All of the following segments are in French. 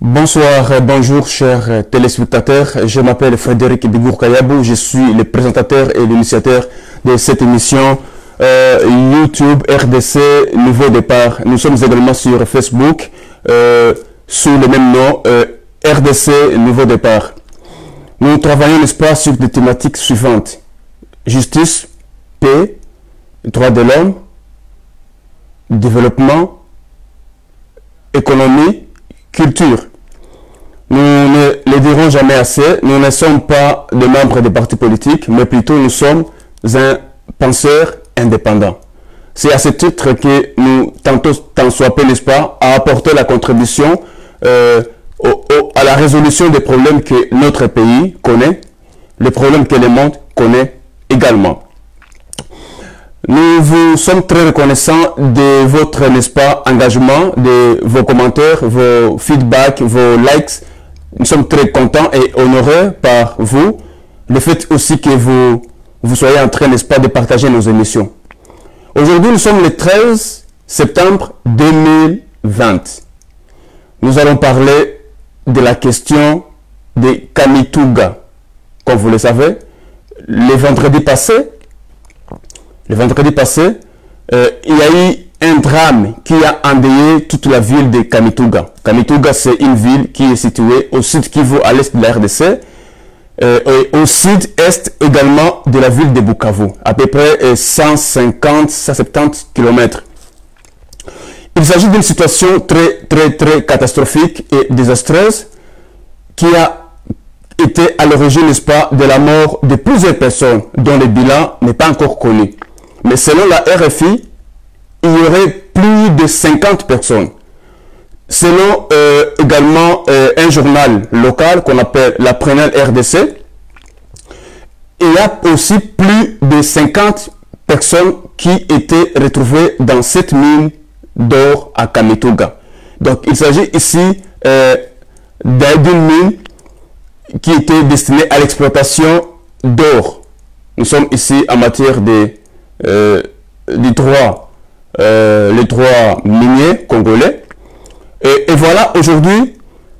Bonsoir, bonjour chers téléspectateurs. Je m'appelle Frédéric Bigour Kayabou. Je suis le présentateur et l'initiateur de cette émission YouTube RDC Nouveau Départ. Nous sommes également sur Facebook sous le même nom RDC Nouveau Départ. Nous travaillons, n'est-ce pas, sur des thématiques suivantes: justice, paix, droits de l'homme, développement, économie, culture. Nous ne le dirons jamais assez, nous ne sommes pas des membres des partis politiques, mais plutôt nous sommes un penseur indépendant. C'est à ce titre que nous tentons, tant soit peu, n'est-ce pas, à apporter la contribution à la résolution des problèmes que notre pays connaît, les problèmes que le monde connaît également. Nous vous sommes très reconnaissants de votre, n'est-ce pas, engagement, de vos commentaires, vos feedbacks, vos likes. Nous sommes très contents et honorés par vous. Le fait aussi que vous soyez en train, n'est-ce pas, de partager nos émissions. Aujourd'hui, nous sommes le 13 septembre 2020. Nous allons parler de la question des Kamituga. Comme vous le savez, le vendredi passé, il y a eu un drame qui a endeuillé toute la ville de Kamituga. Kamituga, c'est une ville qui est située au sud Kivu, à l'est de la RDC, et au sud-est également de la ville de Bukavu, à peu près 150-170 km. Il s'agit d'une situation très catastrophique et désastreuse qui a été à l'origine, n'est-ce pas, de la mort de plusieurs personnes dont le bilan n'est pas encore connu. Mais selon la RFI, il y aurait plus de 50 personnes. Selon également un journal local qu'on appelle la Prunelle RDC, il y a aussi plus de 50 personnes qui étaient retrouvées dans cette mine d'or à Kamituga. Donc il s'agit ici d'une mine qui était destinée à l'exploitation d'or. Nous sommes ici en matière les droits miniers congolais. Et voilà, aujourd'hui,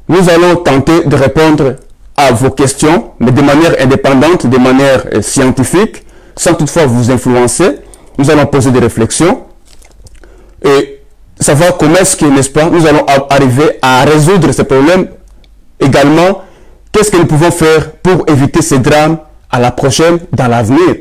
nous allons tenter de répondre à vos questions, mais de manière indépendante, de manière scientifique, sans toutefois vous influencer. Nous allons poser des réflexions et savoir comment est-ce que, n'est-ce pas, nous allons arriver à résoudre ces problèmes. Également, qu'est-ce que nous pouvons faire pour éviter ces drames à la prochaine, dans l'avenir.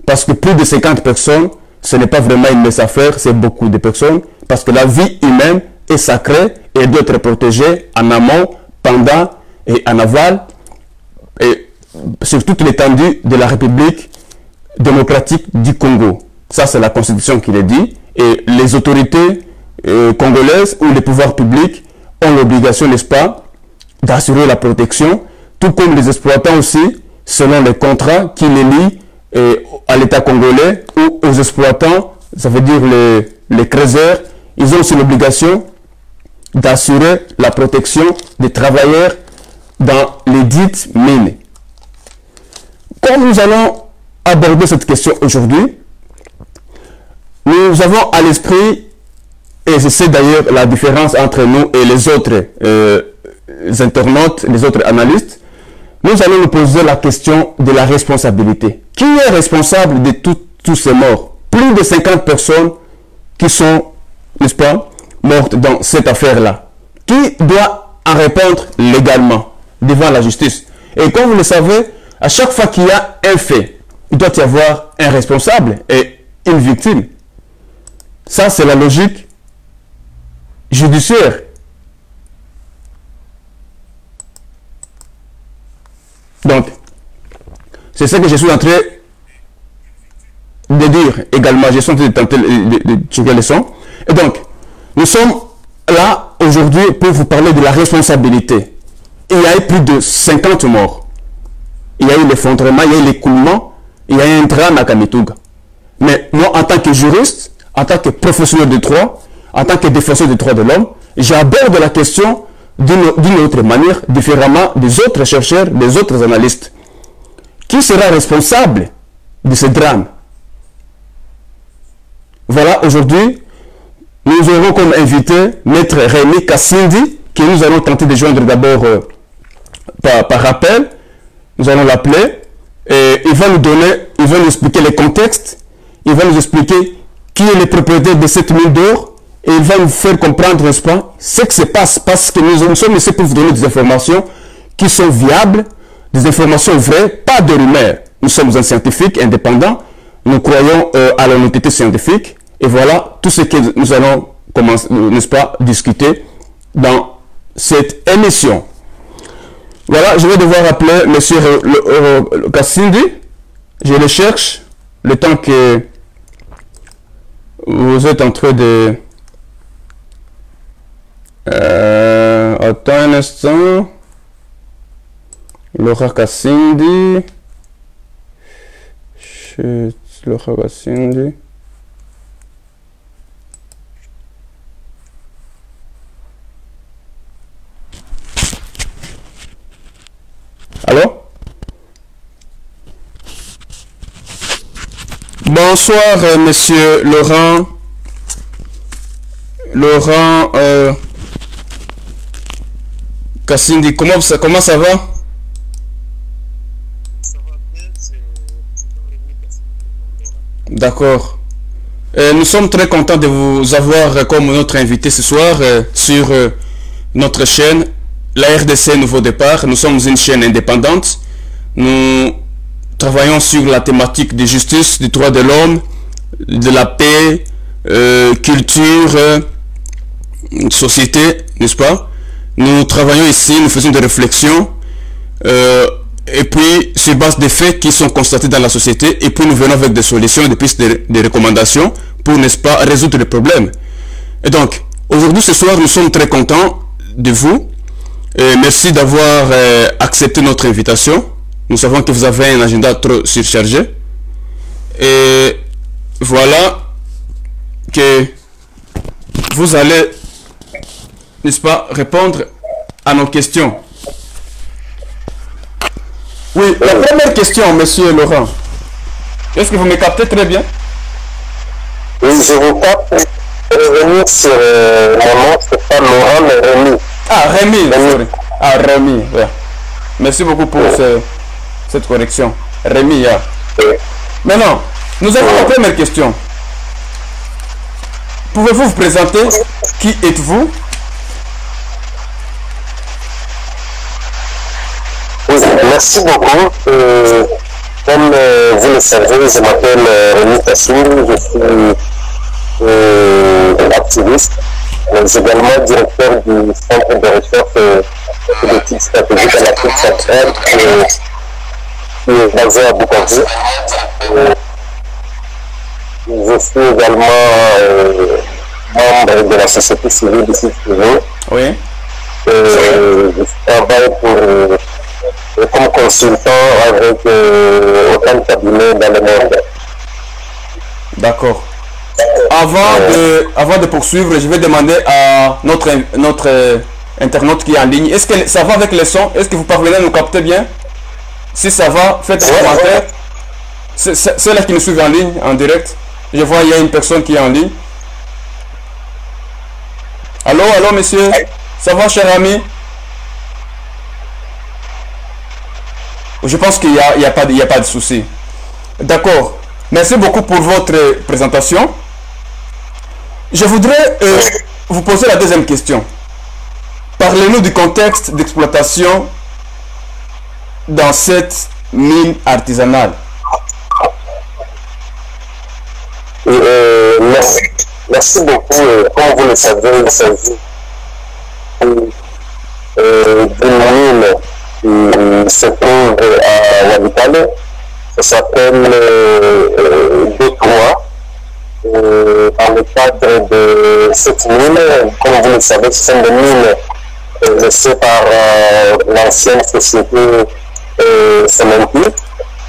Parce que plus de 50 personnes, ce n'est pas vraiment une mince affaire, c'est beaucoup de personnes. Parce que la vie humaine est sacrée et doit être protégée en amont, pendant et en aval, et sur toute l'étendue de la République démocratique du Congo. Ça, c'est la Constitution qui le dit. Et les autorités congolaises ou les pouvoirs publics ont l'obligation, n'est-ce pas, d'assurer la protection, tout comme les exploitants aussi, selon les contrats qui les lient à l'État congolais ou aux exploitants, ça veut dire les creuseurs. Ils ont aussi l'obligation d'assurer la protection des travailleurs dans les dites mines. Comme nous allons aborder cette question aujourd'hui, nous avons à l'esprit, et c'est d'ailleurs la différence entre nous et les autres internautes, les autres analystes, nous allons nous poser la question de la responsabilité. Qui est responsable de tous ces morts? Plus de 50 personnes qui sont, n'est-ce pas, mortes dans cette affaire-là. Qui doit en répondre légalement devant la justice? Et comme vous le savez, à chaque fois qu'il y a un fait, il doit y avoir un responsable et une victime. Ça, c'est la logique judiciaire. Donc, c'est ce que je suis en train de dire également. Je suis en train de tenter de tirer les sons. Et donc, nous sommes là aujourd'hui pour vous parler de la responsabilité. Il y a eu plus de 50 morts. Il y a eu l'effondrement, il y a eu l'écoulement, il y a eu un drame à Kamituga. Mais moi, en tant que juriste, en tant que professionnel de droit, en tant que défenseur des droits de l'homme, j'aborde la question d'une autre manière, différemment des autres chercheurs, des autres analystes. Qui sera responsable de ce drame? Voilà, aujourd'hui, nous aurons comme invité Maître Rémi Kassindi, que nous allons tenter de joindre d'abord par appel. Nous allons l'appeler et il va nous expliquer les contextes, il va nous expliquer qui est le propriétaire de cette mine d'or et il va nous faire comprendre, n'est-ce pas, ce qui se passe parce que nous sommes ici pour vous donner des informations qui sont viables, des informations vraies, pas de rumeurs. Nous sommes un scientifique indépendant, nous croyons à l'honnêteté scientifique et voilà tout ce que nous allons commencer, n'est-ce pas, discuter dans cette émission. Voilà, je vais devoir appeler M. Kassindi. Je le cherche le temps que vous êtes en train de... attends un instant. Laura Kassindi. Chut, Laura Kassindi. Allô? Bonsoir, monsieur Laurent. Kassindi, comment ça va? Ça va bien, c'est Rémi Kassindi. D'accord. Nous sommes très contents de vous avoir comme notre invité ce soir sur notre chaîne, la RDC Nouveau Départ. Nous sommes une chaîne indépendante. Nous travaillons sur la thématique de justice, du droit de l'homme, de la paix, culture, société, n'est-ce pas? Nous travaillons ici, nous faisons des réflexions et puis sur base des faits qui sont constatés dans la société et puis nous venons avec des solutions, des pistes, des recommandations pour, n'est-ce pas, résoudre les problèmes. Et donc, aujourd'hui, ce soir, nous sommes très contents de vous. Et merci d'avoir accepté notre invitation. Nous savons que vous avez un agenda trop surchargé. Et voilà que vous allez, n'est-ce pas, répondre à nos questions. Oui, la première question, monsieur Laurent. Est-ce que vous me captez très bien? Oui, je vous capte. Revenir sur mon nom, c'est pas Laurent, mais Rémi. Ah, Rémi, sorry. Ah, Rémi, ouais. Merci beaucoup pour cette correction. Rémi, yeah. Maintenant, nous avons la première question. Pouvez-vous vous présenter? Qui êtes-vous? Oui, merci beaucoup. Comme vous le savez, je m'appelle Rémi Kassindi, je suis activiste, mais également directeur du Centre de recherche et d'études stratégiques à l'Afrique centrale, qui est basé à Bukavu. Je suis également membre de la société civile ici de Kivu. Oui. Je travaille comme consultant avec autant de cabinets dans le monde. D'accord. Avant de poursuivre, je vais demander à notre internaute qui est en ligne, est-ce que ça va avec les sons? Est-ce que vous parvenez à nous capter bien? Si ça va, faites un commentaire. C'est là qui nous suivent en ligne, en direct. Je vois, il y a une personne qui est en ligne. Allô, allô, monsieur? Ça va, cher ami? Je pense qu'il n'y a pas de souci. D'accord. Merci beaucoup pour votre présentation. Je voudrais vous poser la deuxième question. Parlez-nous du contexte d'exploitation dans cette mine artisanale. Merci beaucoup. Comme vous le savez, il s'agit d'une mine qui se trouve à Walikale. Ça s'appelle Détroit. Dans le cadre de cette mine, comme vous le savez, ce sont des mines laissées par l'ancienne société Cementir.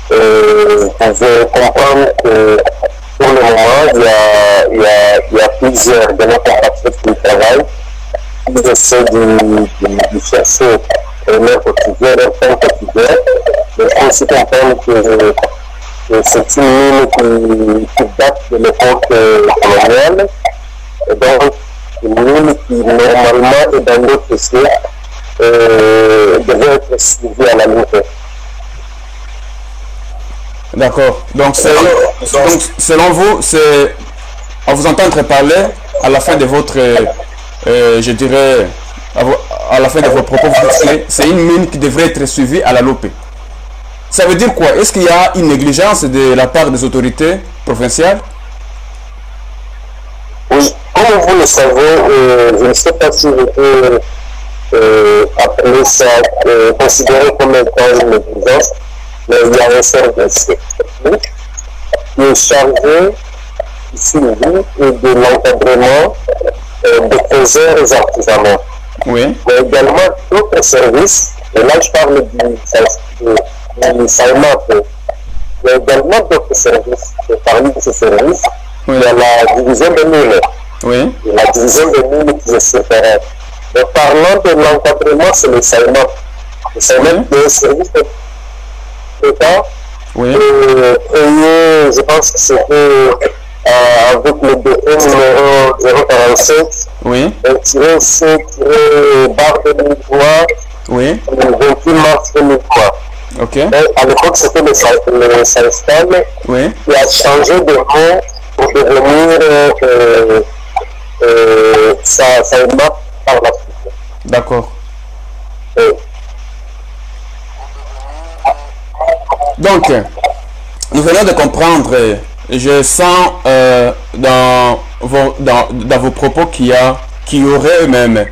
Vous pouvez comprendre que pour le moment, il y a plusieurs de nos compatriotes qui travaillent, qui essaient de chercher leur quotidien, leur pain quotidien. Mais il faut aussi comprendre que c'est une mine qui date de l'époque coloniale. Et donc, une mine qui normalement est dans d'autres sites devait être suivie à la limite. D'accord. Donc, selon vous, c'est à vous entendre parler, à la fin de votre, je dirais, à la fin de vos propos, c'est une mine qui devrait être suivie à la loupe. Ça veut dire quoi? Est-ce qu'il y a une négligence de la part des autorités provinciales? Oui, comme vous le savez, je ne sais pas si je peux appeler ça, considérer comme étant une négligence, mais il y a un service technique qui est chargé du suivi et de l'encadrement des projets artisanaux. Oui. Mais également d'autres services, et là je parle du SAIMAP, il y a également d'autres services. Et parmi ces services, oui, il y a la division des mines. Oui. Et la division des mines qui est séparée. Mais parlant de l'encadrement, c'est le SAIMAP. Le SAIMAP est un service d'État. Oui. Créé, je pense que c'était avec le décret numéro 047, oui, tiré barre 2003, oui, le 28 mars 2003. ok, Et à l'époque, c'était le SAISTAN oui, qui a changé de nom pour devenir SAIMAP par la suite. d'accord. Et Donc, nous venons de comprendre, je sens dans vos propos qu'il y aurait même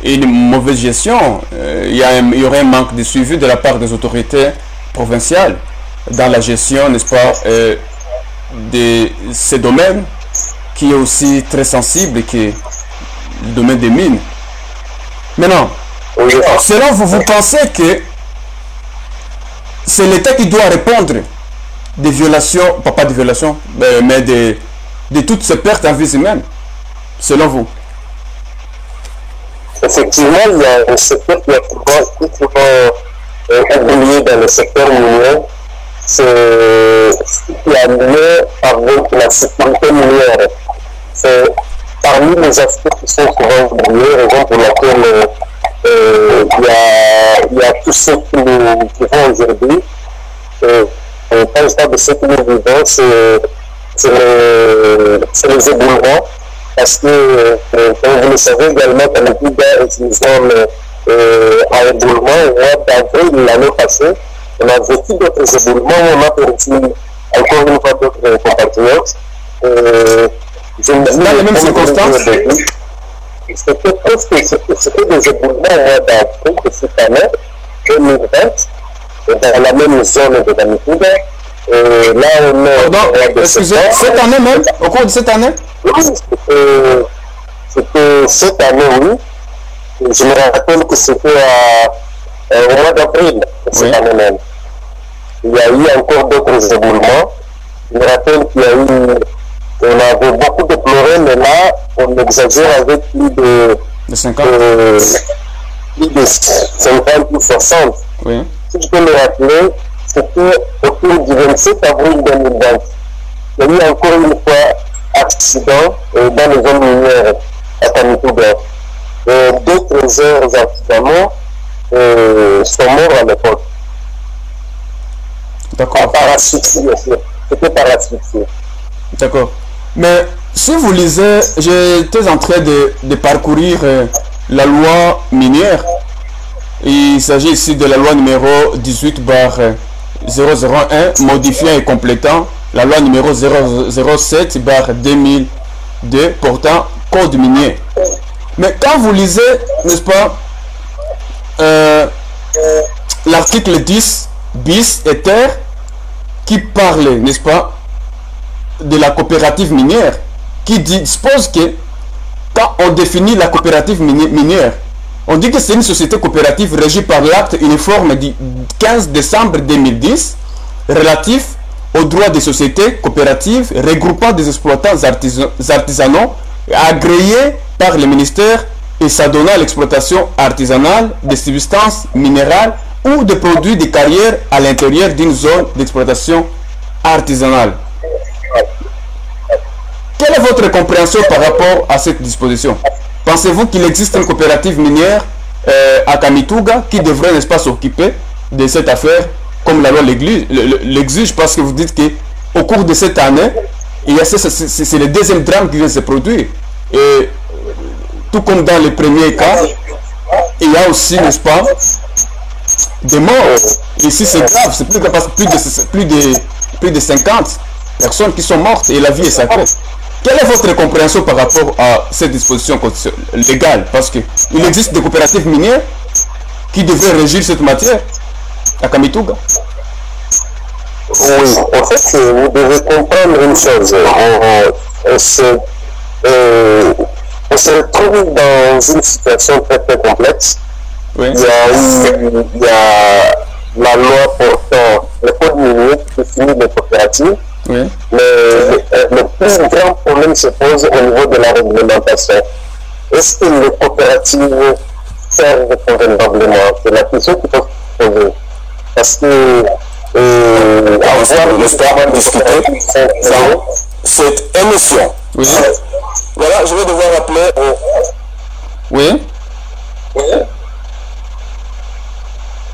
une mauvaise gestion, il y aurait un manque de suivi de la part des autorités provinciales dans la gestion, n'est-ce pas, de ces domaines qui est aussi très sensible, qui est le domaine des mines. Maintenant, selon vous, vous pensez que c'est l'État qui doit répondre des violations, pas des violations, mais de toutes ces pertes en vie humaine, selon vous? effectivement, il y a un secteur qui a souvent oublié dans le secteur minier, c'est ce qui a lié avec la sécurité minière. C'est parmi les aspects qui sont souvent oubliés, raison pour laquelle il y a tous ceux qui vont aujourd'hui. Quand je parle de ceux qui nous vivons, c'est les éboulements. Parce que, comme vous le savez également, quand le Bouddha est une zone à éboulement, au mois d'avril l'année passée, on a vécu d'autres éboulements, on a perdu encore une fois d'autres compatriotes. Dans les mêmes circonstances? C'était des éboulements au mois d'avril de cette année, 2020, dans la même zone de Namibie. Là, on est. Pardon, excusez, cette année même, au cours de cette année? Oui, c'était cette année, oui. Je me rappelle que c'était au mois d'avril de cette année même. Il y a eu encore d'autres éboulements. Je me rappelle qu'il y a eu. On avait beaucoup déploré, mais là, on exagère avec plus de 50. Plus de 50 ou 60. Oui. Si je peux me rappeler, c'était autour du 27 avril 2020. Il y a eu encore une fois accident dans les zones minières à Tamitouga. D'autres heures artisanaux sont morts à l'époque. D'accord. Par asphyxie aussi. C'était par asphyxie. D'accord. Mais si vous lisez, j'étais en train de parcourir la loi minière. Il s'agit ici de la loi numéro 18/001 modifiant et complétant la loi numéro 007/2002 portant code minier. Mais quand vous lisez, n'est-ce pas, l'article 10 bis et terre qui parle, n'est-ce pas, de la coopérative minière, qui dispose que quand on définit la coopérative minière, on dit que c'est une société coopérative régie par l'acte uniforme du 15 décembre 2010 relatif aux droits des sociétés coopératives regroupant des exploitants artisanaux agréés par le ministère et s'adonnant à l'exploitation artisanale des substances minérales ou de produits de carrière à l'intérieur d'une zone d'exploitation artisanale. Quelle est votre compréhension par rapport à cette disposition? Pensez-vous qu'il existe une coopérative minière à Kamituga qui devrait, n'est-ce pas, s'occuper de cette affaire comme la loi l'exige, parce que vous dites qu'au cours de cette année, c'est le deuxième drame qui vient se produire. Et tout comme dans les premiers cas, il y a aussi, n'est-ce pas, des morts. Ici, c'est grave, c'est plus de 50 personnes qui sont mortes et la vie est sacrée. Quelle est votre compréhension par rapport à cette disposition légale? Parce qu'il existe des coopératives minières qui devraient régir cette matière à Kamituga. Oui, en fait, vous devez comprendre une chose. On se retrouve dans une situation très très complexe. Oui. Il y a la loi portant le code minier qui définit les coopératives. Oui. Mais le plus grand problème se pose au niveau de la réglementation. Est-ce que les coopératives servent convenablement? C'est la question qu'il faut se poser. Parce que avoir l'histoire discuter cette émission. Oui. Voilà, je vais devoir rappeler. Oui. Oui.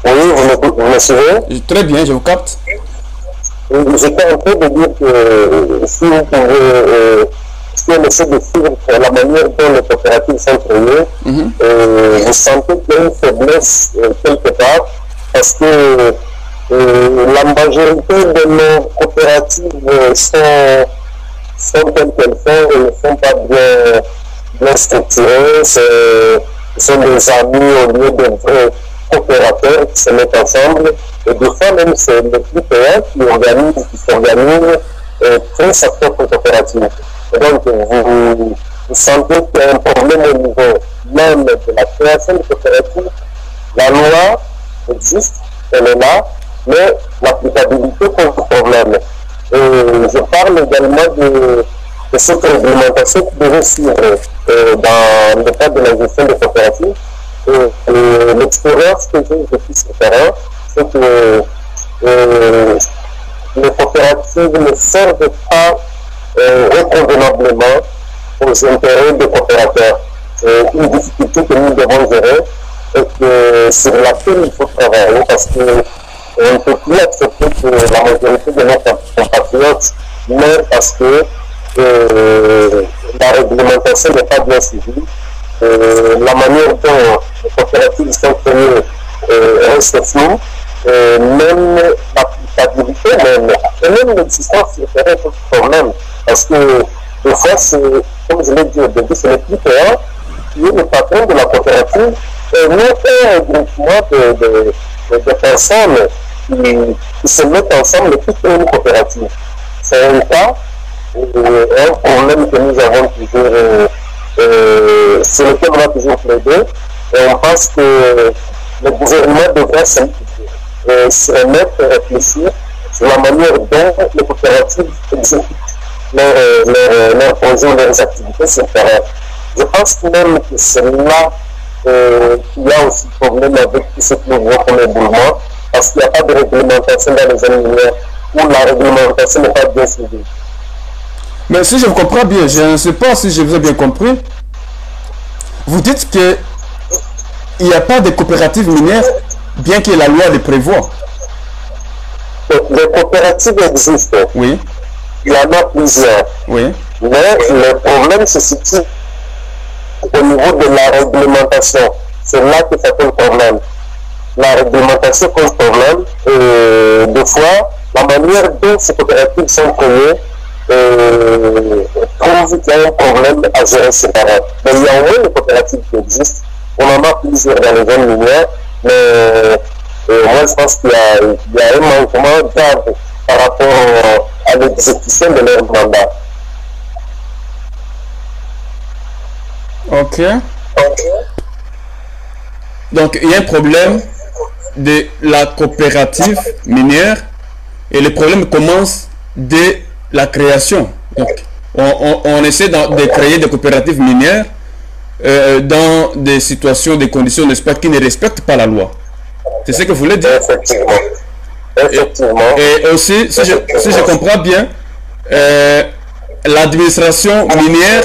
Oui, vous me suivez? Très bien, je vous capte. J'étais en train de dire que si vous pouvez, si on essaie de suivre la manière dont les coopératives sont créées, vous sentez qu'il y a une faiblesse quelque part, parce que la majorité de nos coopératives sont telles qu'elles sont et ne sont pas bien structurées. Ce sont des amis au lieu de vrais coopérateurs qui se mettent ensemble. Et des fois, même, c'est le plus payant qui s'organise et crée sa propre coopérative. Et donc, vous sentez qu'il y a un problème au niveau même de la création de coopératives. La loi existe, elle est là, mais l'applicabilité pose problème. Et je parle également de cette réglementation qui devrait suivre dans le cadre de la gestion des coopératives. Et l'expérience que j'ai depuis ce terrain, c'est que les coopératives ne servent pas convenablement aux intérêts des coopérateurs. C'est une difficulté que nous devons gérer et que sur laquelle il faut travailler, parce que on ne peut plus accepter que la majorité de nos compatriotes meurent parce que la réglementation n'est pas bien suivie. La manière dont les coopératives sont créées reste floue, même l'applicabilité, même l'existence du terrain est un problème. Parce que des fois, comme je l'ai dit au début, c'est le plus payant qui est le patron de la coopérative et non un groupement de personnes qui se mettent ensemble et qui créent une coopérative. C'est un cas, un problème que nous avons toujours, sur lequel on a toujours plaidé, et on pense que le gouvernement devrait se remettre et réfléchir sur la manière dont les coopératives exécutent leurs projets, leurs activités sur le terrain. Je pense même que c'est là qu'il y a aussi problème avec tout ce que nous voyons comme éboulement, parce qu'il n'y a pas de réglementation dans les zones minières où la réglementation n'est pas bien suivie. Mais si je vous comprends bien, je ne sais pas si je vous ai bien compris, vous dites que il n'y a pas de coopératives minières, bien que la loi les prévoit. Les coopératives existent. Oui. Il y en a plusieurs. Oui. Mais le problème se situe au niveau de la réglementation. C'est là que ça pose problème. La réglementation pose problème. Et des fois, la manière dont ces coopératives sont créées trouve qu'il y a un problème à gérer séparément. Mais il y a au moins des coopératives qui existent. On en a plusieurs dans les zones minières, mais moi je pense qu'il y a un manquement grave par rapport à l'exécution de leur mandat. Ok. Donc il y a un problème de la coopérative minière et le problème commence dès la création. Donc on essaie de créer des coopératives minières dans des situations, des conditions, n'est-ce pas, qui ne respectent pas la loi. C'est ce que vous voulez dire? Effectivement. Effectivement. Et aussi, si je comprends bien, l'administration minière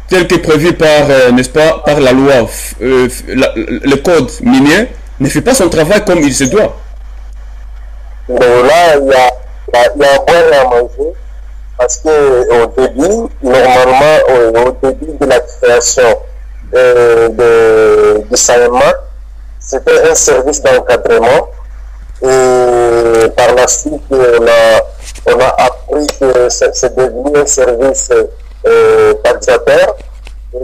tel que prévu par, n'est-ce pas, par la loi, le code minier, ne fait pas son travail comme il se doit. Donc là, il y a un point à manger parce qu'au début, normalement, au début de la création du SAEMA, c'était un service d'encadrement et par la suite, on a appris que c'est devenu un service taxateur et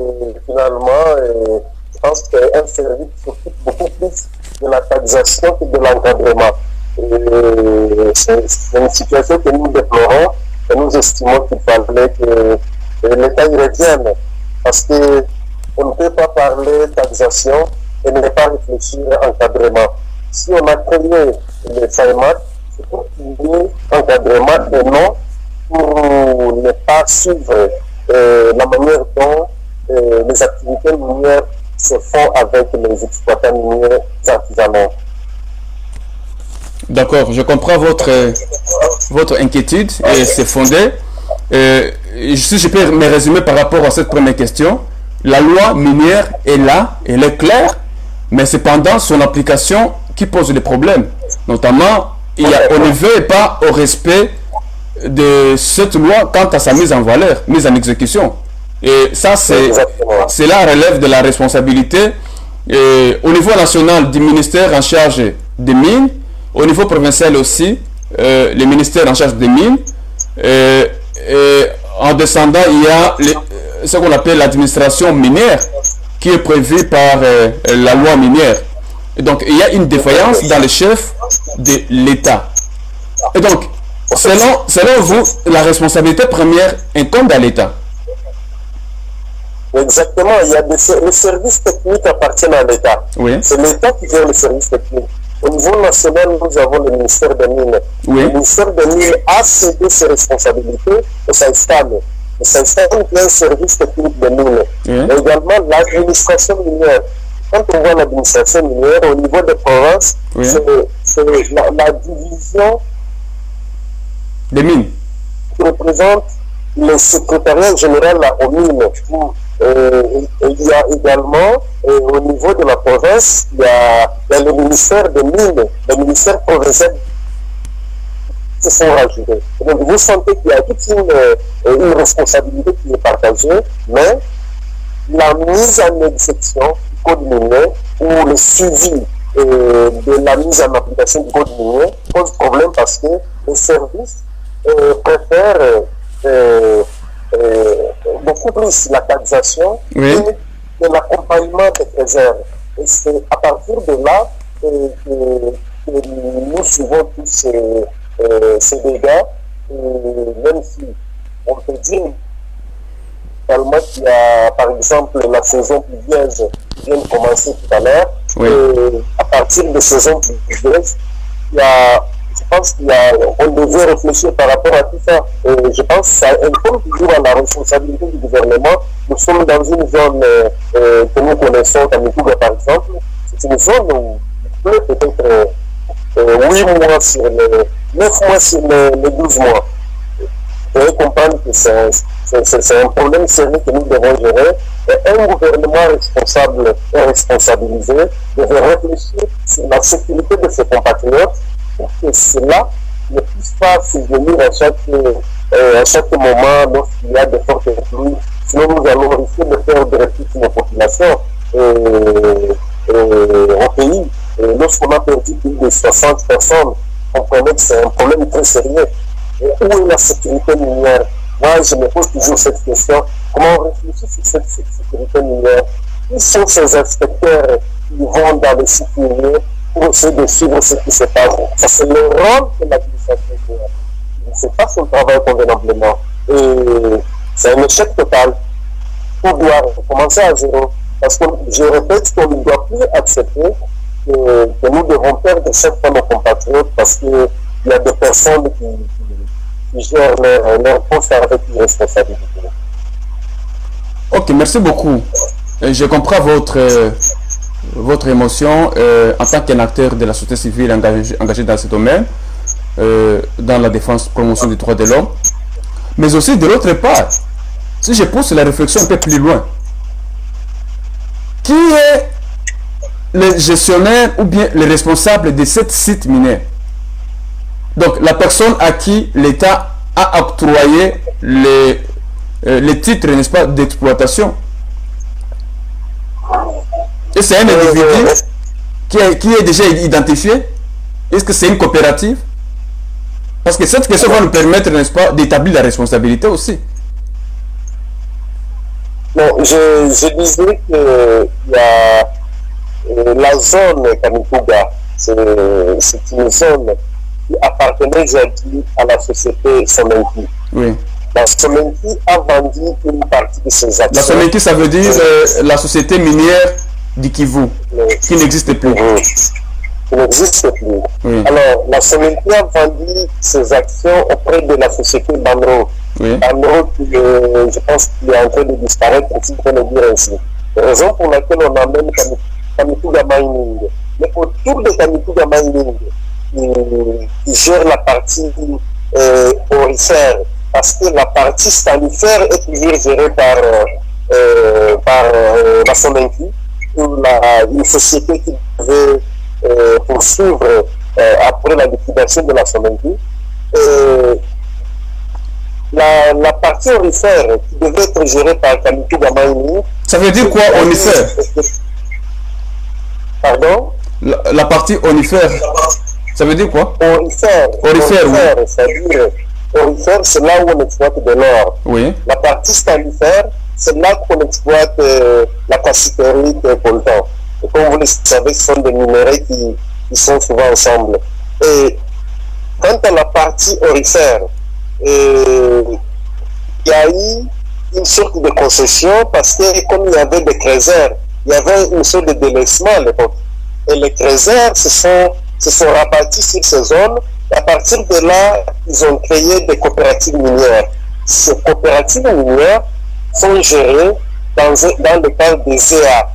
finalement, je pense que c'est un service qui s'occupe beaucoup plus de la taxation que de l'encadrement. C'est une situation que nous déplorons et nous estimons qu'il fallait que l'État y revienne parce qu'on ne peut pas parler taxation et ne pas réfléchir à encadrement. Si on a créé le SAEMAT, c'est pour qu'il y ait encadrement et non pour ne pas suivre la manière dont les activités minières se font avec les exploitants miniers artisanaux. D'accord, je comprends votre inquiétude et c'est fondé. Si je peux me résumer par rapport à cette première question, la loi minière est là, elle est claire, mais cependant son application qui pose des problèmes. Notamment, on ne veut pas au respect de cette loi quant à sa mise en valeur, mise en exécution. Et ça, cela relève de la responsabilité au niveau national du ministère en charge des mines, au niveau provincial aussi, le ministère en charge des mines. En descendant, il y a ce qu'on appelle l'administration minière qui est prévue par la loi minière. Et donc, il y a une défaillance dans le chef de l'État. Et donc, selon vous, la responsabilité première incombe à l'État. Exactement, il y a les services techniques appartiennent à l'État. Oui. C'est l'État qui gère les services techniques. Au niveau national, nous avons le ministère des Mines. Oui. Le ministère des Mines a cédé ses responsabilités au SAESTAM. Le SAESTAM est un service technique des mines. Oui. Et également l'administration minière. Quand on voit l'administration minière, au niveau des provinces, oui, c'est la division des mines qui représente le secrétariat général aux mines. Il y a également, au niveau de la province, il y a le ministère des Mines, le ministère provincial qui se sont rajoutés. Donc vous sentez qu'il y a toute une responsabilité qui est partagée, mais la mise en exécution du code minier ou le suivi de la mise en application du code minier pose problème parce que les services préfèrent beaucoup plus la taxation, oui, que l'accompagnement des réserves. Et c'est à partir de là que nous suivons tous ces dégâts, même si on peut dire qu'il y a par exemple la saison pluvieuse qui vient de commencer tout à l'heure, oui, et à partir de saison pluvieuse, je pense qu'on devait réfléchir par rapport à tout ça. Et je pense que ça incombe toujours à la responsabilité du gouvernement. Nous sommes dans une zone que nous connaissons, comme Touga par exemple. C'est une zone où il pleut peut-être 8 mois sur les 9 mois sur les 12 mois. Vous devez comprendre que c'est un problème sérieux que nous devons gérer. Et un gouvernement responsable et responsabilisé devait réfléchir sur la sécurité de ses compatriotes pour que cela ne puisse pas survenir à chaque moment lorsqu'il y a de fortes pluies. Sinon, nous allons risquer de perdre toute nos populations au pays. Et lorsqu'on a perdu plus de 60 personnes, on connaît que c'est un problème très sérieux. Et où est la sécurité minière? Moi, je me pose toujours cette question. Comment on réfléchit sur cette sécurité minière? Qui sont ces inspecteurs qui vont dans les sites miniers pour essayer de suivre ce qui se passe? Ça, c'est le rôle de l'administration minière. Il ne fait pas son travail convenablement. Et c'est un échec total. Tout doit recommencer à zéro. Parce que, je répète, qu'on ne doit plus accepter que nous devons perdre chaque fois nos compatriotes parce qu'il y a des personnes qui gèrent leur poste avec une responsabilité. Ok, merci beaucoup. Je comprends votre émotion en tant qu'un acteur de la société civile engagé dans ce domaine, dans la défense, promotion des droits de l'homme. Mais aussi de l'autre part, si je pousse la réflexion un peu plus loin, qui est le gestionnaire ou bien le responsable de ce site minier? Donc, la personne à qui l'État a octroyé les titres, n'est-ce pas, d'exploitation. Et c'est un individu qui est déjà identifié. Est-ce que c'est une coopérative? Parce que cette question va nous permettre, n'est-ce pas, d'établir la responsabilité aussi. Non, je disais que la zone Kamituga, c'est une zone qui appartenait jadis à la société Somenki. Oui. La Somenki a vendu une partie de ses actions. La Somenki, ça veut dire la société minière du Kivu, qui n'existe plus. Qui n'existe plus. Oui. Alors, la Somenki a vendu ses actions auprès de la société Banro. Oui. Banro, je pense qu'il est en train de disparaître, si on peut le dire ainsi. Raison pour laquelle on amène Kamituga Mining. Mais autour de Kamituga Mining, il gère la partie aurifère, parce que la partie stanifère est toujours gérée par la Somenki, une société qui devait poursuivre après la liquidation de la Somenki. La partie aurifère qui devait être gérée par Kamituga Mining. Ça veut dire quoi, aurifère? Pardon? La partie aurifère. Ça veut dire quoi? Aurifère. Aurifère, oui. C'est-à-dire, aurifère, c'est là où on exploite de l'or. Oui. La partie stanifère, c'est là qu'on exploite la cassiterite et le coltan. Et comme vous le savez, ce sont des minéraux qui sont souvent ensemble. Et quant à la partie aurifère, il y a eu une sorte de concession parce que comme il y avait des trésors, il y avait une sorte de délaissement à l'époque. Et les trésors se sont rabattus sur ces zones. Et à partir de là, ils ont créé des coopératives minières. Ces coopératives minières sont gérées dans le cadre des ZEA,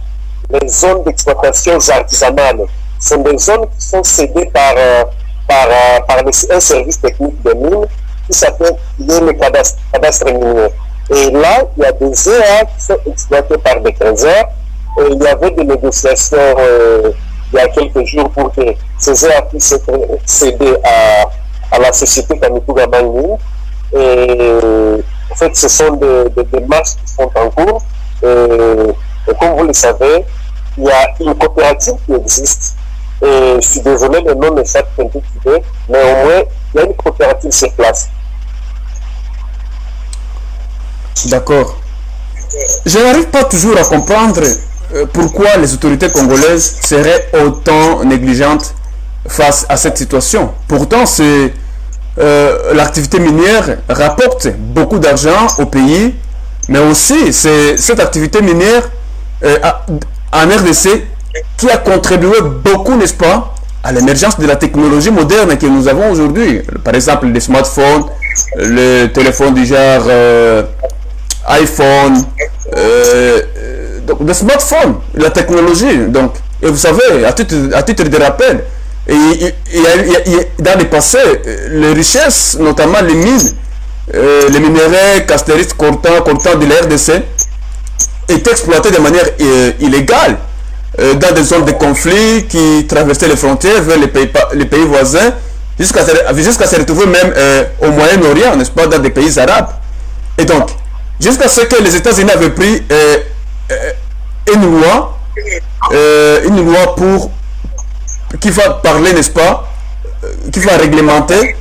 les zones d'exploitation artisanale. Ce sont des zones qui sont cédées par un service technique de mines qui s'appelle le cadastre minier. Et là, il y a des ZEA qui sont exploités par des trésors. Et il y avait des négociations il y a quelques jours pour que ces ZEA puissent être cédés à la société Kamituga Mining. Et en fait, ce sont des démarches qui sont en cours. Et comme vous le savez, il y a une coopérative qui existe. Et je suis désolé, le nom m'échappe un tout petit peu, mais au moins, il y a une coopérative sur place. D'accord. Je n'arrive pas toujours à comprendre pourquoi les autorités congolaises seraient autant négligentes face à cette situation. Pourtant, l'activité minière rapporte beaucoup d'argent au pays, mais aussi cette activité minière en RDC qui a contribué beaucoup, n'est-ce pas, à l'émergence de la technologie moderne que nous avons aujourd'hui. Par exemple, les smartphones, les téléphones du genre iPhone, donc le smartphone, la technologie. Donc, et vous savez, à titre de rappel, dans le passé, les richesses, notamment les mines, les minéraux, casteristes, coltan de la RDC, étaient exploités de manière illégale dans des zones de conflit qui traversaient les frontières vers les pays voisins, jusqu'à se retrouver même au Moyen-Orient, n'est-ce pas, dans des pays arabes. Et donc, jusqu'à ce que les États-Unis avaient pris une loi qui va parler, n'est-ce pas, qui va réglementer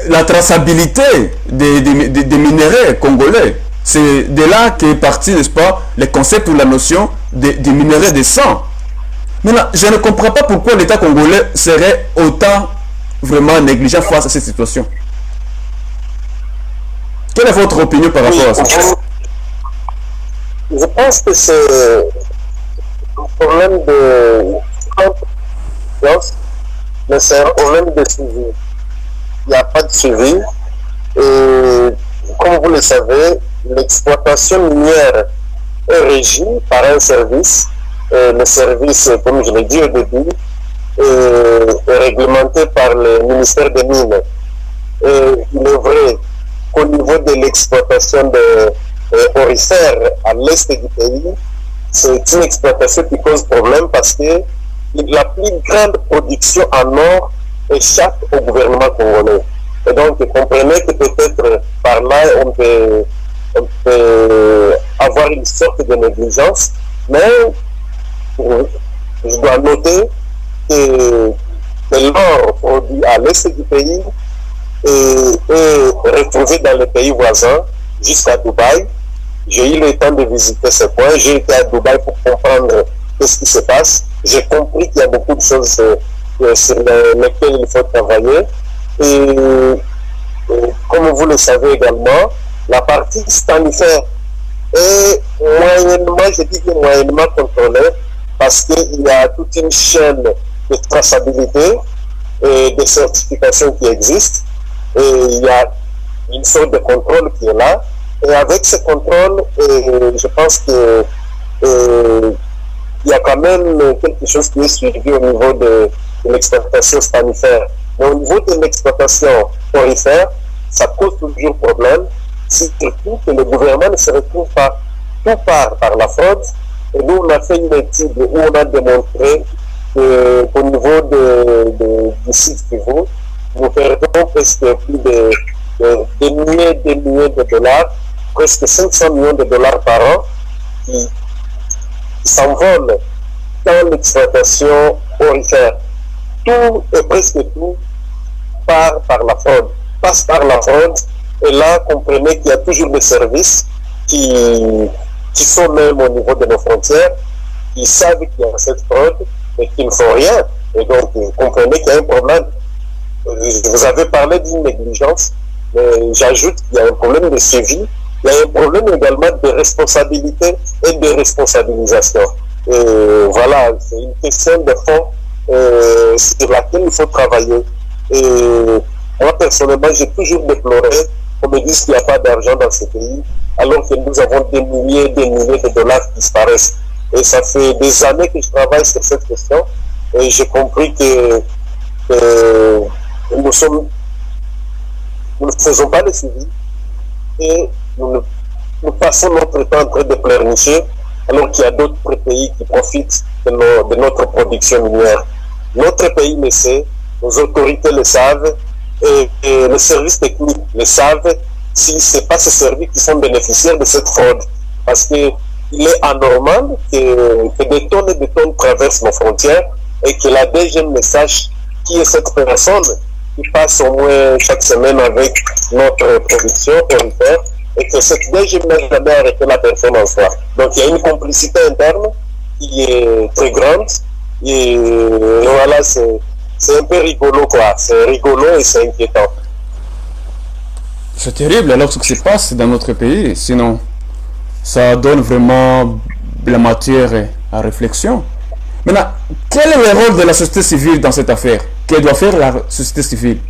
la traçabilité des minéraux congolais. C'est de là qu'est parti, n'est-ce pas, le concept ou la notion des minéraux de sang. Maintenant, je ne comprends pas pourquoi l'État congolais serait autant vraiment négligent face à cette situation. Quelle est votre opinion par rapport à ça? Je pense que c'est un problème de mais c'est un problème de suivi. Il n'y a pas de suivi. Et comme vous le savez, l'exploitation minière est régie par un service. Le service, comme je l'ai dit au début, est réglementé par le ministère des Mines. Et il est vrai qu'au niveau de l'exploitation de aurifères à l'est du pays, c'est une exploitation qui pose problème parce que la plus grande production en or échappe au gouvernement congolais. Et donc, comprenez que peut-être par là, on peut avoir une sorte de négligence, mais je dois noter que l'or produit à l'est du pays est retrouvé dans les pays voisins jusqu'à Dubaï. J'ai eu le temps de visiter ce point. J'ai été à Dubaï pour comprendre ce qui se passe. J'ai compris qu'il y a beaucoup de choses sur lesquelles il faut travailler. Et comme vous le savez également, la partie sanitaire est moyennement, je dis que moyennement contrôlée, parce qu'il y a toute une chaîne de traçabilité et de certification qui existe. Et il y a une sorte de contrôle qui est là. Et avec ce contrôle, je pense que il y a quand même quelque chose qui est suivi au niveau de l'exploitation sanitaire. Mais au niveau de l'exploitation aurifère, ça pose toujours problème, surtout que le gouvernement ne se retrouve pas tout par la fraude. Et nous, on a fait une étude où on a démontré qu'au niveau du site Kivu, nous perdons presque plus de milliers de dollars, presque 500 millions de dollars par an, qui s'envolent dans l'exploitation aurifère. Tout et presque tout part par la fraude, passe par la fraude. Et là, comprenez qu'il y a toujours des services qui sont même au niveau de nos frontières, qui savent qu'il y a cette fraude et qui ne font rien. Et donc, comprenez qu'il y a un problème. Vous avez parlé d'une négligence, mais j'ajoute qu'il y a un problème de suivi. Il y a un problème également de responsabilité et de responsabilisation. Et voilà, c'est une question de fond sur laquelle il faut travailler. Et moi, personnellement, j'ai toujours déploré qu'on me dise qu'il n'y a pas d'argent dans ce pays, alors que nous avons des milliers de dollars qui disparaissent. Et ça fait des années que je travaille sur cette question, et j'ai compris que nous ne faisons pas le suivi, et nous passons notre temps en train de pleurnicher, alors qu'il y a d'autres pays qui profitent de notre production minière. Notre pays le sait, nos autorités le savent, et les services techniques le savent, si ce n'est pas ces services qui sont bénéficiaires de cette fraude. Parce qu'il est anormal que des tonnes et des tonnes traversent nos frontières et que la DGM ne sache qui est cette personne qui passe au moins chaque semaine avec notre production aurifère et que cette DGM n'a jamais arrêté la personne en soi. Donc il y a une complicité interne qui est très grande et voilà, c'est un peu rigolo quoi. C'est rigolo et c'est inquiétant. C'est terrible alors ce qui se passe dans notre pays, sinon ça donne vraiment la matière à réflexion. Maintenant, quel est le rôle de la société civile dans cette affaire? Que doit faire la société civile,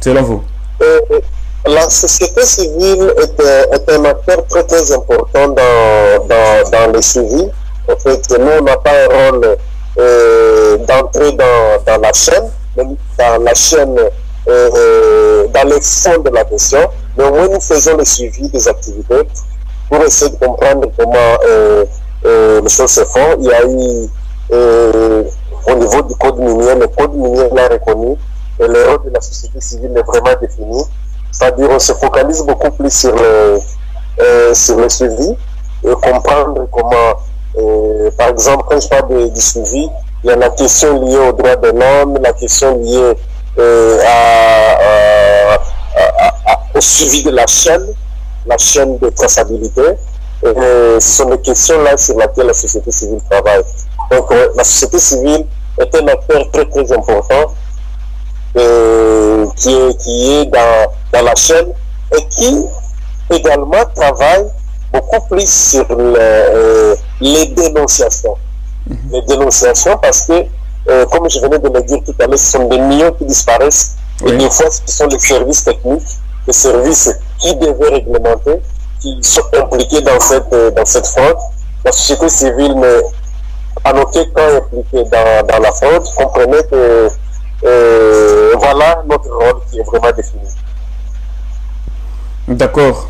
selon vous? La société civile est un acteur très très important dans le suivi. En fait, nous, on n'a pas un rôle d'entrer dans la chaîne, même dans la chaîne, dans le fond de la question, mais au moins nous faisons le suivi des activités pour essayer de comprendre comment les choses se font. Il y a eu au niveau du code minier, le code minier l'a reconnu et le rôle de la société civile est vraiment défini. C'est-à-dire on se focalise beaucoup plus sur le suivi et comprendre comment, par exemple, quand je parle du suivi, il y a la question liée aux droits de l'homme, la question liée au suivi de la chaîne de traçabilité. Ce sont des questions-là sur lesquelles la société civile travaille. Donc la société civile est un acteur très très important qui est dans la chaîne et qui également travaille beaucoup plus sur les dénonciations. Les dénonciations parce que, comme je venais de le dire tout à l'heure, ce sont des millions qui disparaissent. Oui. Et des fois, ce sont les services techniques, les services qui devaient réglementer, qui sont impliqués dans cette fraude. La société civile n'est en aucun cas impliquée dans la fraude. Comprenez que voilà notre rôle qui est vraiment défini. D'accord.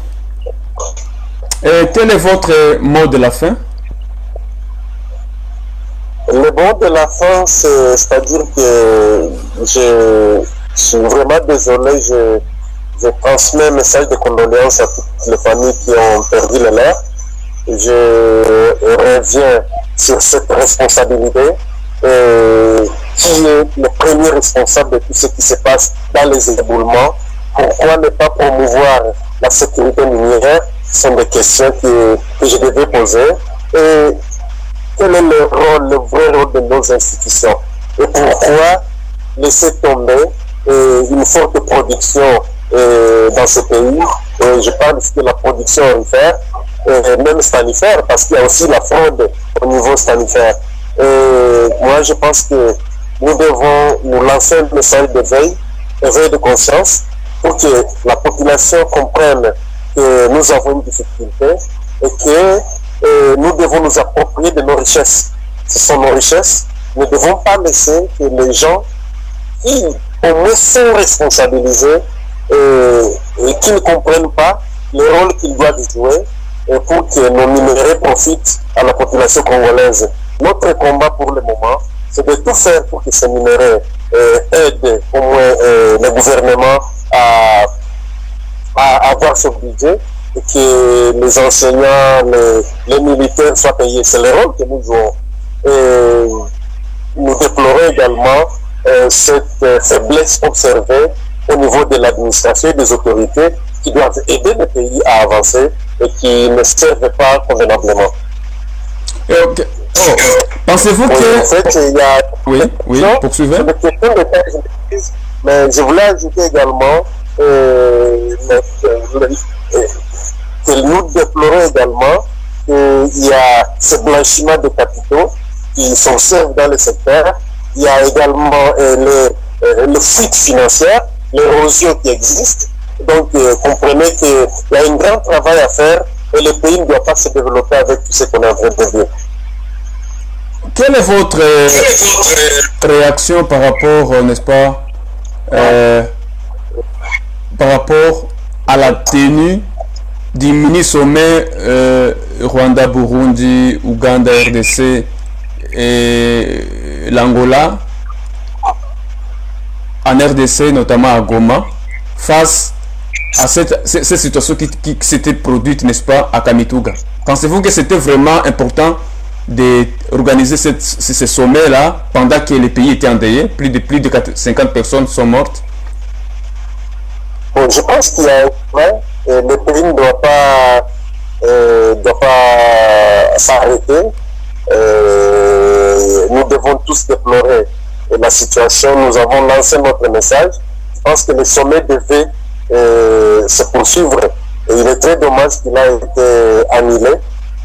Et quel est votre mot de la fin? Le mot de la fin, c'est-à-dire que je suis vraiment désolé, je transmets un message de condoléances à toutes les familles qui ont perdu le leur. Je reviens sur cette responsabilité. Qui est le premier responsable de tout ce qui se passe dans les éboulements? Pourquoi ne pas promouvoir la sécurité minière? Ce sont des questions que je devais poser. Et quel est le rôle, le vrai rôle de nos institutions? Et pourquoi laisser tomber une forte production dans ce pays? Je parle de la production aurifère, même stanifère, parce qu'il y a aussi la fraude au niveau stanifère. Moi, je pense que nous devons nous lancer un message d'éveil de conscience, pour que la population comprenne que nous avons une difficulté et que nous devons nous approprier de nos richesses. Ce sont nos richesses. Nous ne devons pas laisser que les gens qui au moins sont responsabilisés et qui ne comprennent pas le rôle qu'ils doivent jouer pour que nos minéraux profitent à la population congolaise. Notre combat pour le moment, c'est de tout faire pour que ces minéraux aident au moins le gouvernement à avoir ce budget et que les enseignants, les militaires soient payés. C'est le rôle que nous jouons. Nous déplorons également cette faiblesse observée au niveau de l'administration et des autorités qui doivent aider le pays à avancer et qui ne servent pas convenablement. Okay. Oh, pensez-vous que... En fait, il y a... Oui, poursuivez. C'est des questions de taille, mais je voulais ajouter également que nous déplorons également qu'il y a ce blanchiment de capitaux qui s'observe dans le secteur. Il y a également le fuite financière, l'érosion qui existe. Donc, comprenez qu'il y a un grand travail à faire et le pays ne doit pas se développer avec tout ce qu'on est en train de vivre. Quelle est votre réaction par rapport, n'est-ce pas, par rapport à la tenue du mini-sommet Rwanda, Burundi, Ouganda, RDC et l'Angola, en RDC, notamment à Goma, face à cette situation qui s'était produite, n'est-ce pas, à Kamituga? Pensez-vous que c'était vraiment important d'organiser ce sommet-là pendant que les pays étaient endeuillés? Plus de 50 personnes sont mortes. Bon, je pense qu'il y a un point, le pays ne doit pas s'arrêter. Nous devons tous déplorer la situation. Nous avons lancé notre message. Je pense que le sommet devait se poursuivre. Et il est très dommage qu'il a été annulé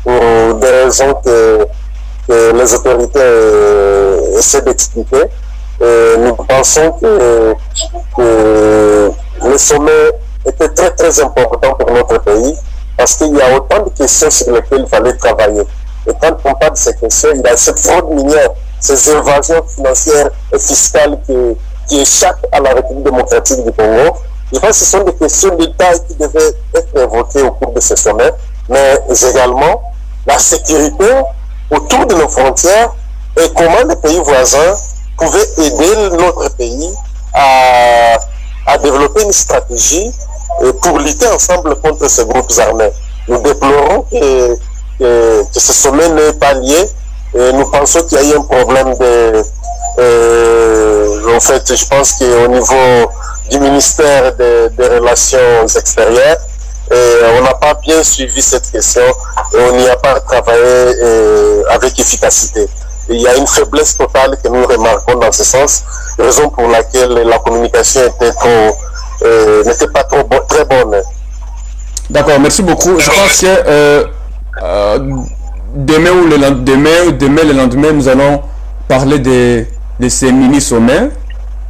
pour des raisons que les autorités essaient d'expliquer. Nous pensons que le sommet était très très important pour notre pays parce qu'il y a autant de questions sur lesquelles il fallait travailler. Et quand on parle de ces questions, il y a cette fraude minière, ces évasions financières et fiscales qui échappent à la République démocratique du Congo. Je pense que ce sont des questions de taille qui devaient être évoquées au cours de ce sommet, mais également la sécurité autour de nos frontières et comment les pays voisins pouvaient aider notre pays à développer une stratégie pour lutter ensemble contre ces groupes armés. Nous déplorons que ce sommet n'est pas lié et nous pensons qu'il y a eu un problème en fait, je pense qu'au niveau du ministère des Relations extérieures, on n'a pas bien suivi cette question et on n'y a pas travaillé avec efficacité. Et il y a une faiblesse totale que nous remarquons dans ce sens, raison pour laquelle la communication n'était pas très bonne. D'accord, merci beaucoup. Je pense que demain le lendemain, nous allons parler de ces mini-sommets.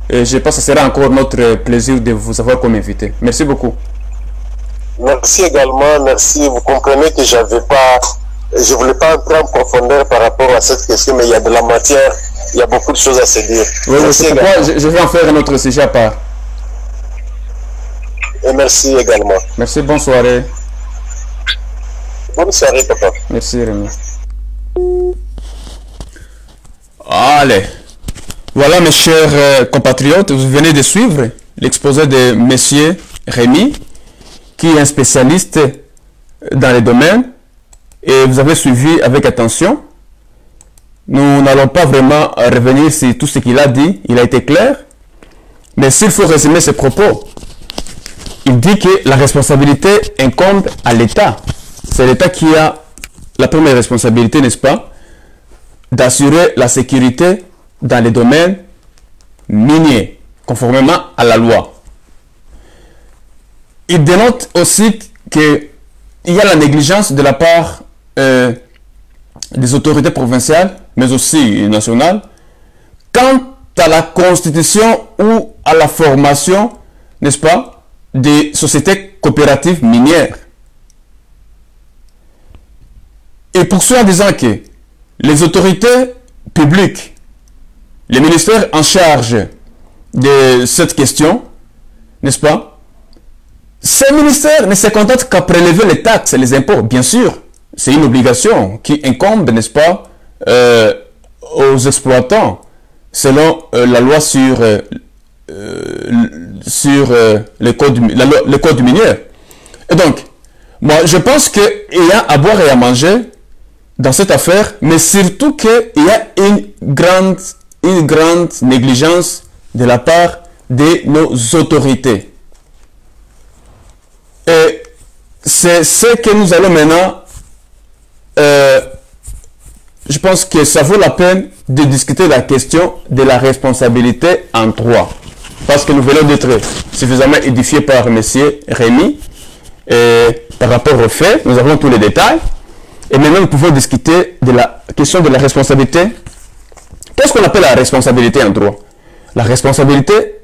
Et je pense que ce sera encore notre plaisir de vous avoir comme invité. Merci beaucoup. Merci également, merci. Vous comprenez que je ne voulais pas entrer en profondeur par rapport à cette question, mais il y a de la matière, il y a beaucoup de choses à se dire. Oui, c'est pourquoi je vais en faire un autre sujet à part. Et merci également. Merci, bonne soirée. Bonne soirée, papa. Merci, Rémi. Allez. Voilà, mes chers compatriotes, vous venez de suivre l'exposé de Monsieur Rémi, qui est un spécialiste dans les domaines, et vous avez suivi avec attention. Nous n'allons pas vraiment revenir sur tout ce qu'il a dit, il a été clair, mais s'il faut résumer ses propos, il dit que la responsabilité incombe à l'État. C'est l'État qui a la première responsabilité, n'est-ce pas, d'assurer la sécurité dans les domaines miniers, conformément à la loi. Il dénote aussi qu'il y a la négligence de la part des autorités provinciales, mais aussi nationales, quant à la constitution ou à la formation, n'est-ce pas, des sociétés coopératives minières. Il poursuit en disant que les autorités publiques, les ministères en charge de cette question, n'est-ce pas, ces ministères ne se contentent qu'à prélever les taxes et les impôts. Bien sûr, c'est une obligation qui incombe, n'est-ce pas, aux exploitants, selon la loi sur le code minier. Et donc, moi, je pense qu'il y a à boire et à manger dans cette affaire, mais surtout qu'il y a une grande négligence de la part de nos autorités. Et c'est ce que nous allons maintenant, je pense que ça vaut la peine de discuter la question de la responsabilité en droit. Parce que nous venons d'être suffisamment édifiés par M. Rémi. Et par rapport aux faits, nous avons tous les détails. Et maintenant, nous pouvons discuter de la question de la responsabilité. Qu'est-ce qu'on appelle la responsabilité en droit? La responsabilité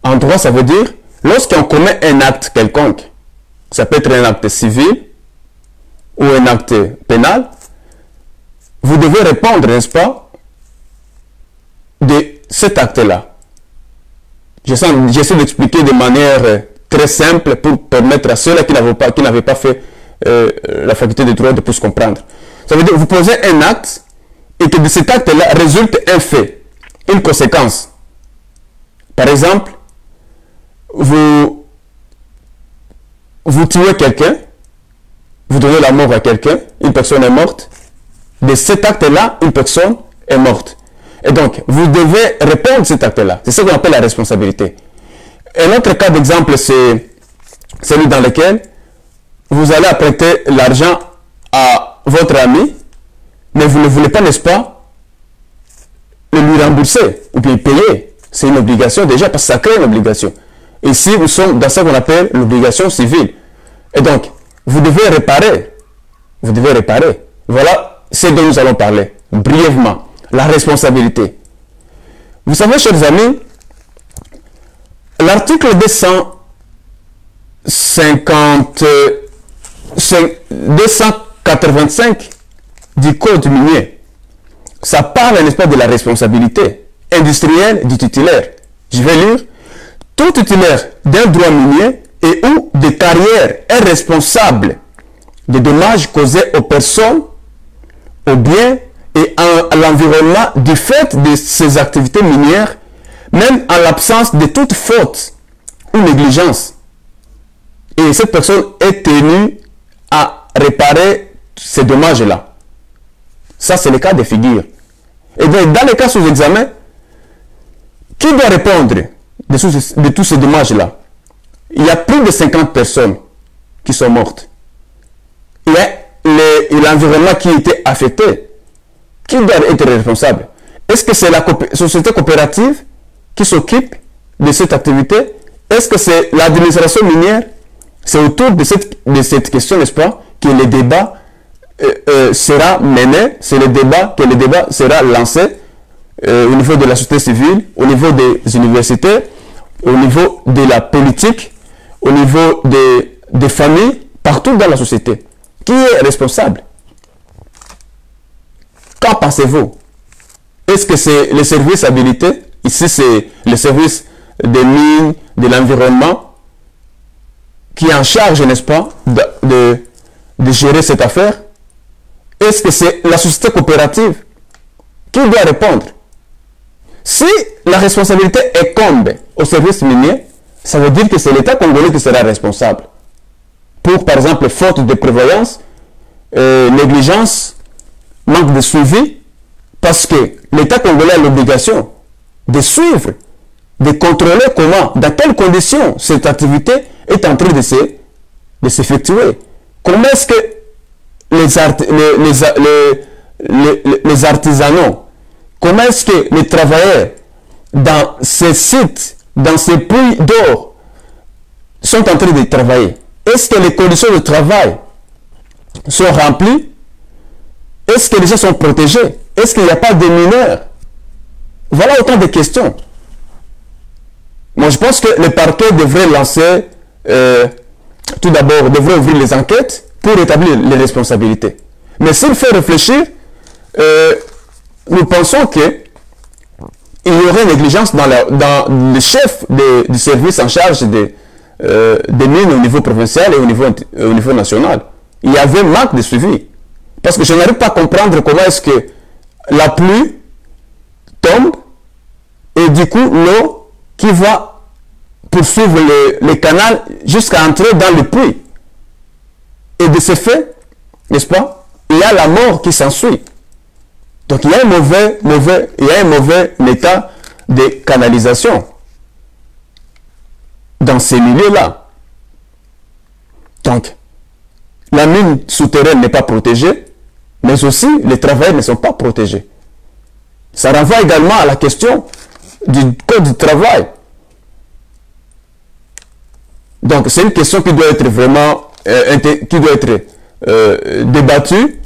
en droit, ça veut dire lorsqu'on commet un acte quelconque, ça peut être un acte civil ou un acte pénal, vous devez répondre, n'est-ce pas, de cet acte-là. J'essaie d'expliquer de manière très simple pour permettre à ceux-là qui n'avaient pas fait la faculté de droit de plus comprendre. Ça veut dire que vous posez un acte et que de cet acte-là résulte un fait, une conséquence. Par exemple, vous tuez quelqu'un, vous donnez la mort à quelqu'un, une personne est morte. De cet acte-là, une personne est morte. Et donc, vous devez répondre à cet acte-là. C'est ce qu'on appelle la responsabilité. Un autre cas d'exemple, c'est celui dans lequel vous allez prêter l'argent à votre ami, mais vous ne voulez pas, n'est-ce pas, le lui rembourser ou bien payer. C'est une obligation déjà, parce que ça crée une obligation. Ici, nous sommes dans ce qu'on appelle l'obligation civile. Et donc, vous devez réparer. Vous devez réparer. Voilà ce dont nous allons parler, brièvement. La responsabilité. Vous savez, chers amis, l'article 285 du Code minier, ça parle, n'est-ce pas, de la responsabilité industrielle du titulaire. Je vais lire. Tout titulaire d'un droit minier et ou de carrière est responsable des dommages causés aux personnes, aux biens et à l'environnement du fait de ses activités minières, même en l'absence de toute faute ou négligence. Et cette personne est tenue à réparer ces dommages-là. Ça, c'est le cas de figure. Et bien, dans les cas sous examen, qui doit répondre de tous ces dommages-là? Il y a plus de 50 personnes qui sont mortes. Il y a l'environnement qui a été affecté. Qui doit être responsable? Est-ce que c'est la société coopérative qui s'occupe de cette activité? Est-ce que c'est l'administration minière? C'est autour de cette question, n'est-ce pas, que le débat sera mené, c'est le débat sera lancé au niveau de la société civile, au niveau des universités, au niveau de la politique, au niveau des familles, partout dans la société. Qui est responsable? Qu'en pensez-vous? Est-ce que c'est les services habilités? Ici, c'est les services des mines, de l'environnement. qui est en charge, n'est-ce pas, de gérer cette affaire? Est-ce que c'est la société coopérative qui doit répondre? Si la responsabilité incombe au service minier, ça veut dire que c'est l'État congolais qui sera responsable. Pour, par exemple, faute de prévoyance, négligence, manque de suivi, parce que l'État congolais a l'obligation de suivre, de contrôler comment, dans quelles conditions cette activité est en train de s'effectuer. Comment est-ce que les artisanaux, comment est-ce que les travailleurs dans ces sites, dans ces puits d'or, sont en train de travailler? Est-ce que les conditions de travail sont remplies? Est-ce que les gens sont protégés? Est-ce qu'il n'y a pas de mineurs? Voilà autant de questions. Moi, je pense que le parquet devrait lancer, tout d'abord, devrait ouvrir les enquêtes pour établir les responsabilités. Mais s'il fait réfléchir, nous pensons qu'il y aurait négligence dans le chef du service en charge des mines au niveau provincial et au niveau national. Il y avait un manque de suivi. Parce que je n'arrive pas à comprendre comment est-ce que la pluie tombe et du coup l'eau qui va poursuivre le canal jusqu'à entrer dans le puits. Et de ce fait, n'est-ce pas, il y a la mort qui s'ensuit. Donc il y a un mauvais état de canalisation dans ces milieux-là. Donc, la mine souterraine n'est pas protégée, mais aussi les travailleurs ne sont pas protégés. Ça renvoie également à la question du code du travail. Donc c'est une question qui doit être vraiment débattue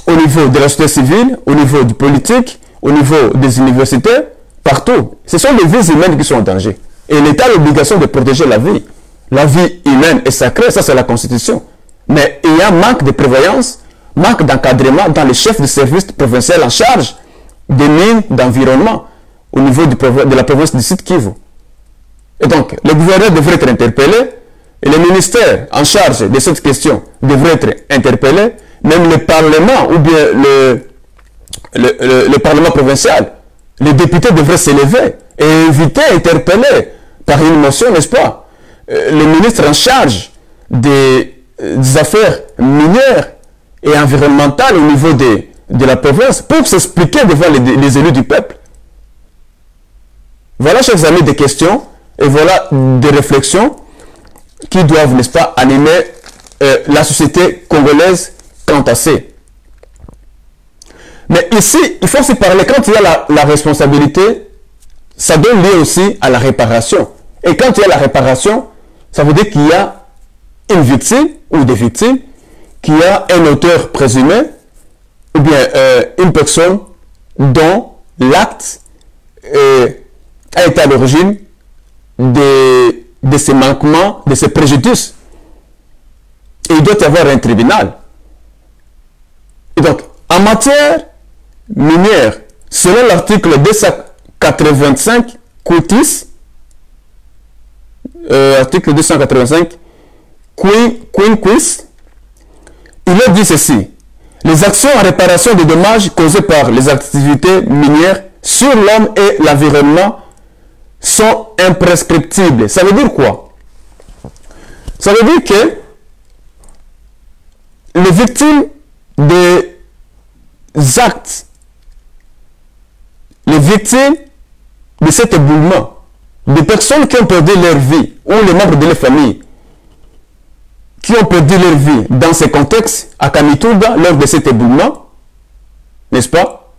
au niveau de la société civile, au niveau du politique, au niveau des universités, partout. Ce sont les vies humaines qui sont en danger. Et l'État a l'obligation de protéger la vie. La vie humaine est sacrée, ça c'est la Constitution. Mais il y a un manque de prévoyance, manque d'encadrement dans les chefs de service provincial en charge des mines d'environnement au niveau de la province du Sud Kivu. Et donc, le gouverneur devrait être interpellé et le ministère en charge de cette question devrait être interpellé, même le Parlement ou bien le Parlement provincial, les députés devraient s'élever et éviter d'interpeller par une motion, n'est-ce pas, le ministre en charge des affaires minières et environnementales au niveau de la province pour s'expliquer devant les élus du peuple. Voilà, chers amis, des questions et voilà des réflexions qui doivent, n'est-ce pas, animer la société congolaise quant à ça. Mais ici, il faut se parler, quand il y a la responsabilité, ça donne lieu aussi à la réparation. Et quand il y a la réparation, ça veut dire qu'il y a une victime ou des victimes, qu'il y a un auteur présumé, ou bien une personne dont l'acte a été à l'origine de ces manquements, de ces préjudices. Et il doit y avoir un tribunal. Et donc, en matière minière, selon l'article 285 quintus, article 285 quinquis, il est dit ceci: les actions en réparation des dommages causés par les activités minières sur l'homme et l'environnement sont imprescriptibles. Ça veut dire quoi? Ça veut dire que les victimes des actes, les victimes de cet éboulement, des personnes qui ont perdu leur vie ou les membres de leur famille qui ont perdu leur vie dans ce contexte à Kamituga lors de cet éboulement, n'est-ce pas?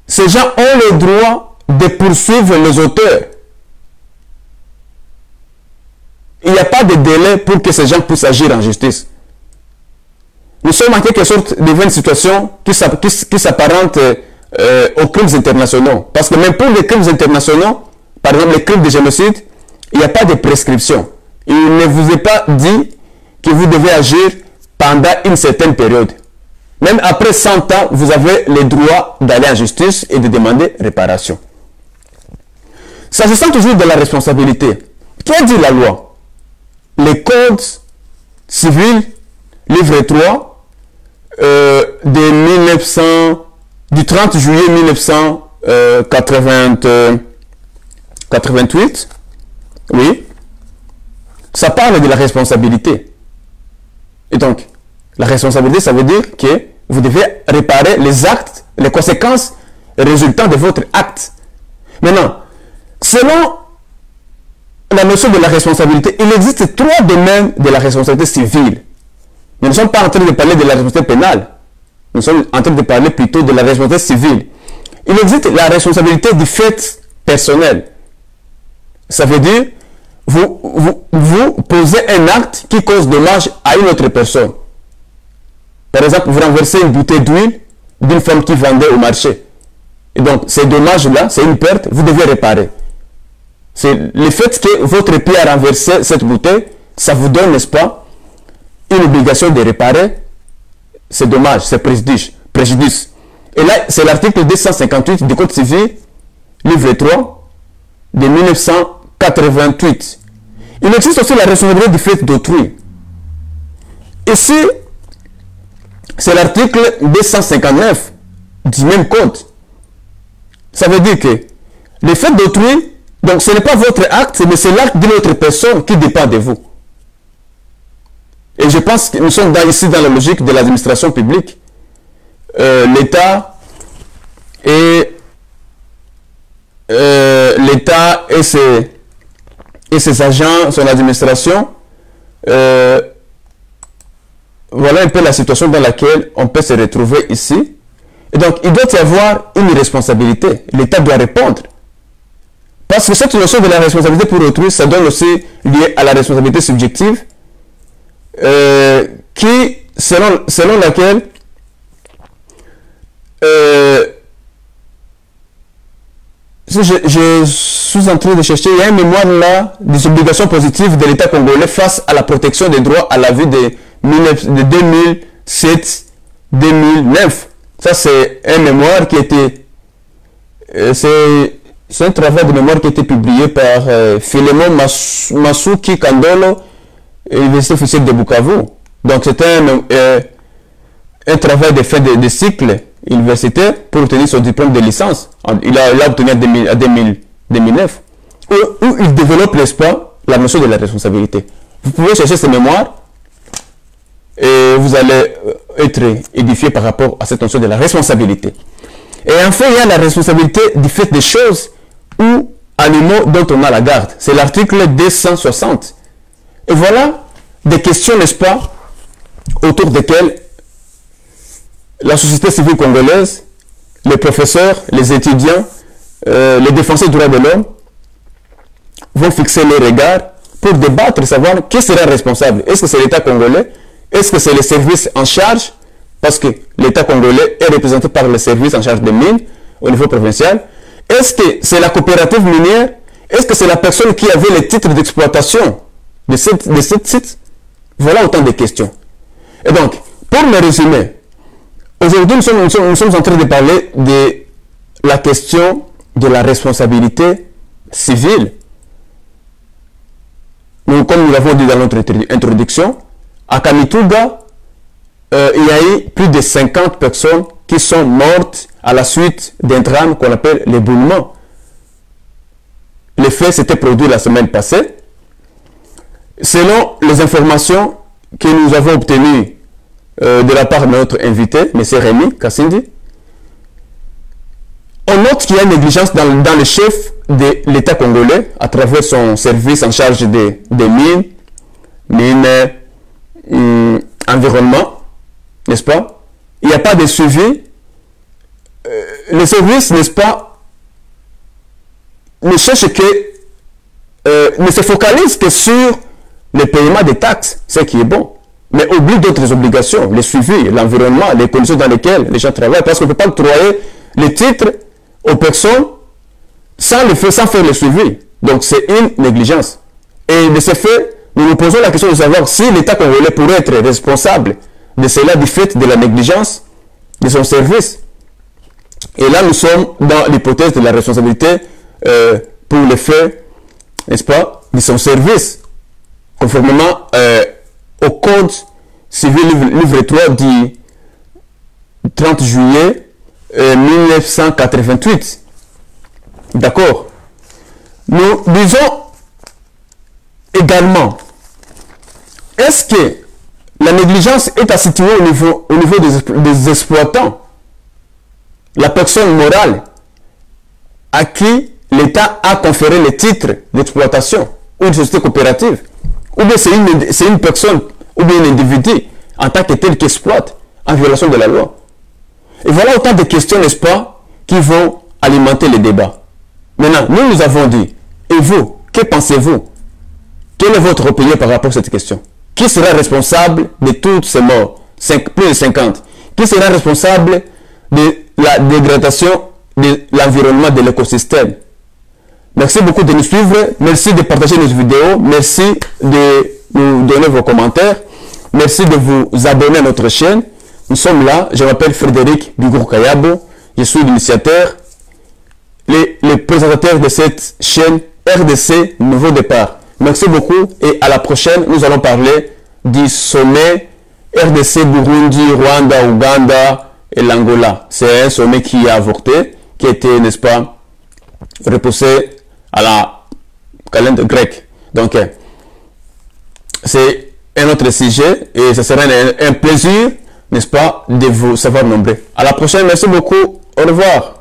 Ces gens ont le droit de poursuivre les auteurs. Il n'y a pas de délai pour que ces gens puissent agir en justice. Nous sommes en quelque sorte devant une situation qui s'apparente aux crimes internationaux. Parce que même pour les crimes internationaux, par exemple les crimes de génocide, il n'y a pas de prescription. Il ne vous est pas dit que vous devez agir pendant une certaine période. Même après 100 ans, vous avez le droit d'aller en justice et de demander réparation. Ça se sent toujours de la responsabilité. Qui a dit la loi? les codes civils, livre 3, du 30 juillet 1988, oui, ça parle de la responsabilité. Et donc, la responsabilité, ça veut dire que vous devez réparer les actes, les conséquences résultant de votre acte. Maintenant, selon la notion de la responsabilité, il existe 3 domaines de la responsabilité civile. Nous ne sommes pas en train de parler de la responsabilité pénale. Nous sommes en train de parler plutôt de la responsabilité civile. Il existe la responsabilité du fait personnel. Ça veut dire, vous posez un acte qui cause dommage à une autre personne. Par exemple, vous renversez une bouteille d'huile d'une femme qui vendait au marché. Et donc, ces dommages-là, c'est une perte, vous devez réparer. C'est le fait que votre pied a renversé cette bouteille, ça vous donne, n'est-ce pas, une obligation de réparer ces dommages, ces préjudices. Et là, c'est l'article 258 du Code civil, livre 3, de 1988. Il existe aussi la responsabilité du fait d'autrui. Ici, c'est l'article 259 du même code. Ça veut dire que le fait d'autrui, donc ce n'est pas votre acte, mais c'est l'acte d'une autre personne qui dépend de vous. Et je pense que nous sommes ici dans la logique de l'administration publique. L'État et ses agents, son administration, voilà un peu la situation dans laquelle on peut se retrouver ici. Et donc, il doit y avoir une responsabilité. L'État doit répondre. Parce que cette notion de la responsabilité pour autrui, ça donne aussi lié à la responsabilité subjective, qui, selon laquelle si je suis en train de chercher, il y a un mémoire là des obligations positives de l'État congolais face à la protection des droits à la vie de 2007-2009. Ça, c'est un mémoire qui était... c'est un travail de mémoire qui a été publié par Philemon Masuki Kandolo, Université officielle de Bukavu. Donc, c'était un travail de fin de cycle universitaire pour obtenir son diplôme de licence. Il a obtenu en 2009. Où il développe, n'est-ce pas, la notion de la responsabilité. Vous pouvez chercher ces mémoires et vous allez être édifié par rapport à cette notion de la responsabilité. Et enfin, il y a la responsabilité du fait des choses ou animaux dont on a la garde. C'est l'article 260. Et voilà des questions, n'est-ce pas, autour desquelles la société civile congolaise, les professeurs, les étudiants, les défenseurs des droits de l'homme vont fixer leur regard pour débattre et savoir qui sera responsable. Est-ce que c'est l'État congolais? Est-ce que c'est les services en charge? Parce que l'État congolais est représenté par les services en charge des mines au niveau provincial. Est-ce que c'est la coopérative minière? Est-ce que c'est la personne qui avait les titres d'exploitation de cette site? Voilà autant de questions. Et donc, pour me résumer, aujourd'hui, nous sommes en train de parler de la question de la responsabilité civile. Donc, comme nous l'avons dit dans notre introduction, à Kamituga, il y a eu plus de 50 personnes qui sont mortes à la suite d'un drame qu'on appelle l'éboulement. Les faits s'étaient produits la semaine passée. Selon les informations que nous avons obtenues de la part de notre invité, M. Rémi Kassindi, on note qu'il y a une négligence dans le chef de l'État congolais à travers son service en charge des mines, environnement, n'est-ce pas? Il n'y a pas de suivi. Le service, n'est-ce pas, ne cherche que, ne se focalise que sur le paiement des taxes, ce qui est bon, mais oublie d'autres obligations, le suivi, l'environnement, les conditions dans lesquelles les gens travaillent, parce qu'on ne peut pas octroyer les titres aux personnes sans faire le suivi. Donc c'est une négligence. Et de ce fait, nous nous posons la question de savoir si l'État congolais pourrait être responsable de cela du fait de la négligence de son service. Et là, nous sommes dans l'hypothèse de la responsabilité pour les faits, n'est-ce pas, de son service. conformément au Code civil livre 3 du 30 juillet 1988. D'accord. Nous disons également, est-ce que la négligence est à situer au niveau des exploitants, la personne morale à qui l'État a conféré le titre d'exploitation, ou une société coopérative, ou bien c'est une personne, ou bien un individu en tant que tel qui exploite en violation de la loi. Et voilà autant de questions, n'est-ce pas, qui vont alimenter les débats. Maintenant, nous avons dit, et vous, que pensez-vous? Quelle est votre opinion par rapport à cette question? Qui sera responsable de toutes ces morts? Plus de 50. Qui sera responsable de la dégradation de l'environnement, de l'écosystème? Merci beaucoup de nous suivre. Merci de partager nos vidéos. Merci de nous donner vos commentaires. Merci de vous abonner à notre chaîne. Nous sommes là. Je m'appelle Frédéric Bigour-Kayabo. Je suis l'initiateur, le présentateur de cette chaîne RDC Nouveau Départ. Merci beaucoup et à la prochaine. Nous allons parler du sommet RDC, Burundi, Rwanda, Ouganda et l'Angola. C'est un sommet qui a avorté, qui a été, n'est-ce pas, repoussé à la calendrier grec. Donc, c'est un autre sujet et ce sera un plaisir, n'est-ce pas, de vous savoir nombrer. À la prochaine. Merci beaucoup. Au revoir.